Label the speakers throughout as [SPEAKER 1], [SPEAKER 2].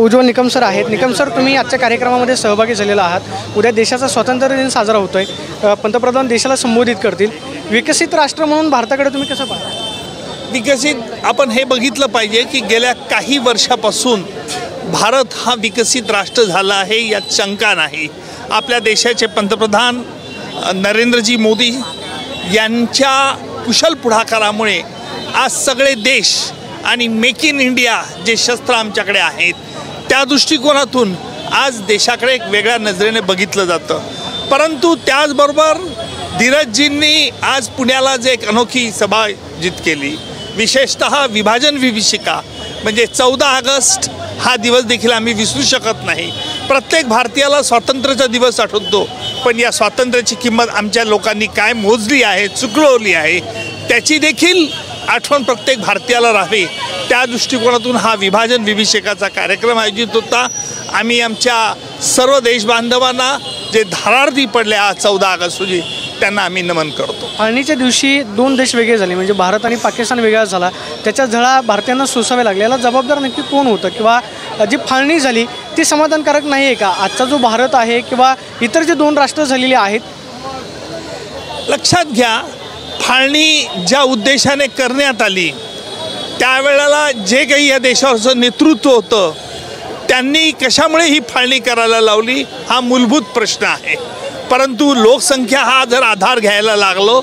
[SPEAKER 1] Ujjwal Nikam sir आहेत। Nikam sir, तुम्ही आजच्या कार्यक्रमामध्ये सहभागी झालेला आहात। उद्या देशाचा स्वातंत्र्य दिन साजरा होतोय, पंतप्रधान देशाला संबोधित करतील। विकसित राष्ट्र म्हणून भारताकडे तुम्ही कसं पाहता?
[SPEAKER 2] विकसित आपण हे बघितलं पाहिजे की गेल्या काही वर्षापासून भारत हा विकसित राष्ट्र झाला आहे यात शंका नाही। आपल्या देशाचे पंतप्रधान नरेंद्रजी मोदी यांच्या कुशल पुढाकारामुळे आज सगळे देश आणि मेक इन इंडिया जे शस्त्र आमच्याकडे आहेत त्या दृष्टिकोनातून आज देशाकडे एक वेगळ्या नजरेने बघितलं जातं। परंतु त्याचबरोबर धीरजजींनी आज पुण्याला जे एक अनोखी सभा आयोजित केली, विशेषतः विभाजन विभीषिका म्हणजे 14 ऑगस्ट हा दिवस देखील आम्ही विसरू शकत नाही। प्रत्येक भारतीयाला स्वातंत्र्याचा दिवस आठवतो, पण या स्वातंत्र्याची किंमत आमच्या लोकांनी काय मोजली आहे, चुकवली आहे, त्याची देखील आठवण प्रत्येक भारतीयाला राहावी त्या दृष्टिकोनातून हा विभाजन विभीषिकाचा कार्यक्रम आयोजित होता। आम्ही आमच्या सर्व देशबांधवांना जे धारार्थी पडले आज 14 ऑगस्ट रोजी त्यांना आम्ही नमन करतो।
[SPEAKER 1] फाळणीच्या दिवशी दोन देश वेगळे झाले, म्हणजे भारत आणि पाकिस्तान वेगळा झाला, त्याच्या झळा भारतीयांना सोसाव्या लागल्या। याला जबाबदार नक्की कोण होतं, किंवा जी फाळणी झाली ती समाधानकारक नाही आहे का? आजचा जो भारत आहे किंवा इतर जे दोन राष्ट्र झालेली आहेत,
[SPEAKER 2] लक्षात घ्या, फाळणी ज्या उद्देशाने करण्यात आली त्यावेळेला जे काही या देशावरचं नेतृत्व होतं त्यांनी कशामुळे ही फाळणी करायला लावली हा मूलभूत प्रश्न आहे। परंतु लोकसंख्या हा जर आधार घ्यायला लागलो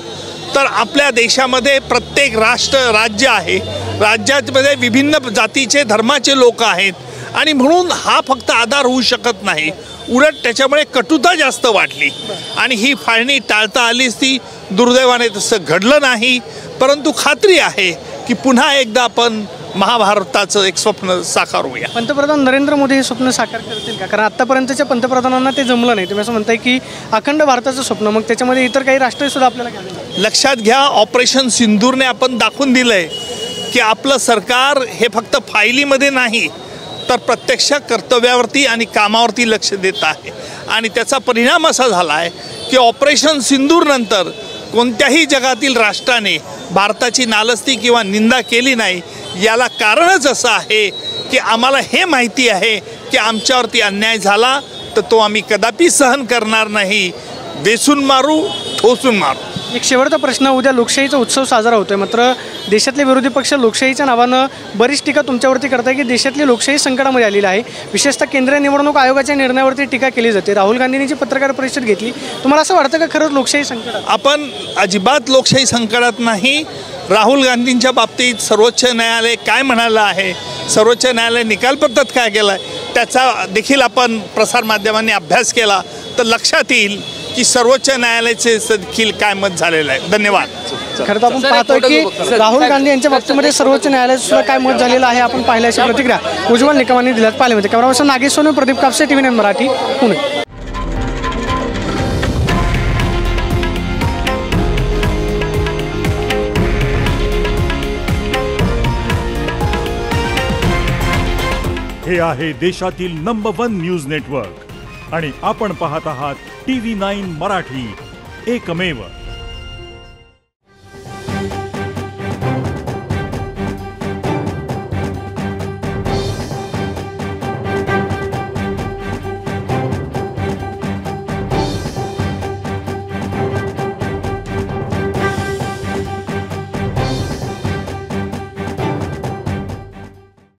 [SPEAKER 2] तर आपल्या देशामध्ये प्रत्येक राज्य आहे, राज्यामध्ये विभिन्न जातीचे धर्माचे लोक आहेत आणि म्हणून हा फक्त आधार होऊ शकत नाही, उलट त्याच्यामुळे कटुता जास्त वाढली आणि ही फाळणी टाळता आलीच ती दुर्दैवाने तसं घडलं नाही। परंतु खात्री आहे की पुन्हा एकदा आपण महाभारताचं एक स्वप्न साकारूया।
[SPEAKER 1] पंतप्रधान नरेंद्र मोदी हे स्वप्न साकार करतील का? कारण आतापर्यंतच्या पंतप्रधानांना ते जमलं नाही। तुम्ही असं म्हणताय की अखंड भारताचं स्वप्न, मग त्याच्यामध्ये इतर काही राष्ट्र सुद्धा आपल्याला घ्यावे।
[SPEAKER 2] लक्षात घ्या, ऑपरेशन सिंदूरने आपण दाखवून दिलंय की आपलं सरकार हे फक्त फायलीमध्ये नाही तर प्रत्यक्ष कर्तव्यावरती आणि कामावरती लक्ष देत आहे आणि त्याचा परिणाम असा झाला आहे की ऑपरेशन सिंदूर नंतर कोणत्याही जगातील राष्ट्राने भारताची नालस्ती किंवा निंदा केली नाही। याला कारणच असं आहे की आम्हाला हे माहिती आहे की आमच्यावरती अन्याय झाला तर तो आम्ही कदापि सहन करणार नाही, वेचून मारू, ठोसून मारू।
[SPEAKER 1] एक शेवटचा प्रश्न, उद्या लोकशाहीचा उत्सव साजरा होतोय, मात्र देशातले विरोधी पक्ष लोकशाहीच्या नावानं बरीच टीका तुमच्यावरती करताय की देशातली लोकशाही संकटामध्ये आलेली आहे। विशेषतः केंद्रीय निवडणूक आयोगाच्या निर्णयावरती टीका केली जाते। राहुल गांधींनी जी पत्रकार परिषद घेतली, तुम्हाला असं वाटतं का खरंच लोकशाही संकटात?
[SPEAKER 2] आपण अजिबात लोकशाही संकटात नाही। राहुल गांधींच्या बाबतीत सर्वोच्च न्यायालय काय म्हणालं आहे, सर्वोच्च न्यायालय निकालपत्रात काय केलं आहे त्याचा देखील आपण प्रसारमाध्यमांनी अभ्यास केला तर लक्षात येईल की सर्वोच्च न्यायालयाचे देखील काय मत झालेलं आहे। धन्यवाद।
[SPEAKER 1] खरं तर आपण पाहतोय की राहुल गांधी यांच्या बाबतीमध्ये सर्वोच्च न्यायालयात सुद्धा काय मत झालेलं आहे आपण पाहिल्याची प्रतिक्रिया उज्ज्वल निकमांनी दिल्यात। पाहिले होते camera person Nagesh Sonu, Pradeep Kapse, TV9 Marathi, Pune.
[SPEAKER 3] हे आहे देशातील नंबर 1 न्यूज नेटवर्क आणि आपण पाहत आहात TV9 मराठी, एकमेव।